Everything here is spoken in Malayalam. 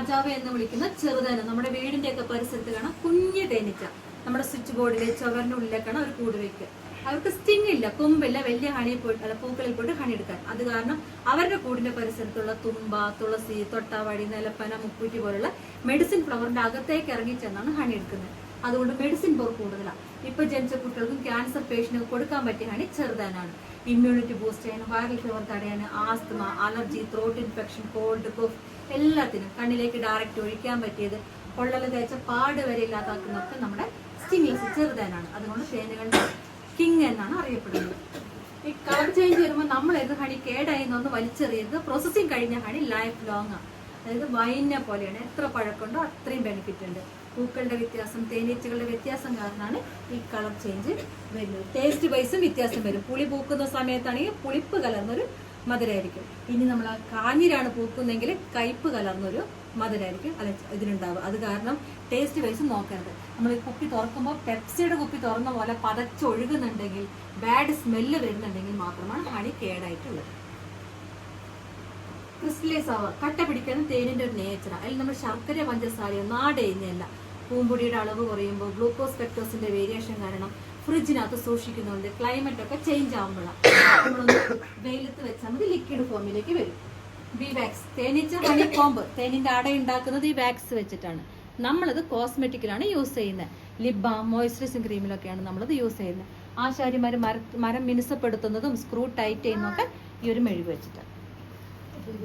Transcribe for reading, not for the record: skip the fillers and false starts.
രാജാവ് എന്ന് വിളിക്കുന്ന ചെറുതേന. നമ്മുടെ വീടിന്റെ ഒക്കെ പരിസരത്ത് കാണാം കുഞ്ഞ് തേനീച്ച. നമ്മുടെ സ്വിച്ച് ബോർഡിലെ ചുവറിന്റെ ഉള്ളിലേക്കാണ് അവർ കൂട് വെക്കുക. അവർക്ക് സ്റ്റിങ് ഇല്ല, കൊമ്പില്ല, വലിയ ഹണി പോയിട്ട് അല്ല പൂക്കളിൽ പോയിട്ട് ഹണി എടുക്കാൻ. അത് കാരണം അവരുടെ കൂടിന്റെ പരിസരത്തുള്ള തുമ്പ, തുളസി, തൊട്ടാവാടി, നിലപ്പന, മുക്കൂറ്റി പോലുള്ള മെഡിസിൻ ഫ്ലവറിന്റെ അകത്തേക്ക് ഇറങ്ങി ചെന്നാണ് ഹണി എടുക്കുന്നത്. അതുകൊണ്ട് മെഡിസിൻ പവർ കൂടുതലാണ്. ഇപ്പൊ ജനിച്ച കുട്ടികൾക്കും ക്യാൻസർ പേഷ്യന്റിനും കൊടുക്കാൻ പറ്റിയ ഹണി ചെറുതാനാണ്. ഇമ്മ്യൂണിറ്റി ബൂസ്റ്റ് ചെയ്യാൻ, വൈറൽ ഫീവർ തടയാൻ, asthma, allergy, throat infection, cold, cough എല്ലാത്തിനും കണ്ണിലേക്ക് ഡയറക്റ്റ് ഒഴിക്കാൻ പറ്റിയത്, പൊള്ളൽ തേച്ച പാട് വരെ ഇല്ലാതാക്കുന്നതൊക്കെ നമ്മുടെ സ്റ്റിംഗ്ലെസ് ചെറുതാനാണ്. അതുകൊണ്ട് തേനുകളുടെ കിങ് എന്നാണ് അറിയപ്പെടുന്നത്. ഈ കളർ ചേഞ്ച് വരുമ്പോൾ നമ്മൾ ഏത് ഹണി കേടായെന്നൊന്ന് വലിച്ചെറിയരുത്. പ്രോസസ്സിങ് കഴിഞ്ഞ ഹണി ലൈഫ് ലോങ് ആണ്. അതായത് വൈനെ പോലെയാണ്. എത്ര പഴക്കമുണ്ടോ അത്രയും ബെനിഫിറ്റ് ഉണ്ട്. പൂക്കളുടെ വ്യത്യാസം, തേനീച്ചകളുടെ വ്യത്യാസം കാരണമാണ് ഈ കളർ ചേഞ്ച് വരുന്നത്. ടേസ്റ്റ് വൈസും വ്യത്യാസം വരും. പുളി പൂക്കുന്ന സമയത്താണെങ്കിൽ പുളിപ്പ് കലർന്നൊരു മധുരമായിരിക്കും. ഇനി നമ്മൾ കാഞ്ഞിരാണ് പൂക്കുന്നെങ്കിൽ കയ്പ് കലർന്നൊരു മധുരമായിരിക്കും അല്ല ഇതിനുണ്ടാവുക. അത് കാരണം ടേസ്റ്റ് വൈസ് നോക്കരുത്. നമ്മൾ ഈ കുപ്പി തുറക്കുമ്പോൾ പെപ്സിയുടെ കുപ്പി തുറന്ന പോലെ പതച്ചൊഴുകുന്നുണ്ടെങ്കിൽ, ബാഡ് സ്മെല്ല് വരുന്നുണ്ടെങ്കിൽ മാത്രമാണ് ഹണി കേടായിട്ടുള്ളത്. ക്രിസ്റ്റലൈസ് ആവുക, കട്ട പിടിക്കുന്ന തേനിന്റെ ഒരു നേച്ചറാണ്. അതിൽ നമ്മൾ ശർക്കര, പഞ്ചസാരയോ നാടേഞ്ഞല്ല. പൂമ്പൊടിയുടെ അളവ് കുറയുമ്പോൾ ഗ്ലൂക്കോസ് പെക്ടോസിന്റെ വേരിയേഷൻ കാരണം ഫ്രിഡ്ജിനകത്ത് സൂക്ഷിക്കുന്നുണ്ട്. ക്ലൈമറ്റ് ഒക്കെ ചേഞ്ച് ആകുമ്പോഴാണ് നമ്മളൊന്ന് വെയിലത്ത് വെച്ചാൽ മതി, ലിക്വിഡ് ഫോമിലേക്ക് വരും. ബി വാക്സ്, തേനീച്ച ഹണി കോമ്പ്, തേനിന്റെ അട ഉണ്ടാക്കുന്നത് ഈ വാക്സ് വെച്ചിട്ടാണ്. നമ്മളത് കോസ്മെറ്റിക്കിലാണ് യൂസ് ചെയ്യുന്നത്. ലിപ് ബാം, മോയ്സ്ചറൈസിങ് ക്രീമിലൊക്കെയാണ് നമ്മളത് യൂസ് ചെയ്യുന്നത്. ആശാരിമാർ മരം മിനുസപ്പെടുത്തുന്നതും സ്ക്രൂ ടൈറ്റ് ചെയ്യുന്നതൊക്കെ ഈ ഒരു മെഴുക് വെച്ചിട്ടാണ്.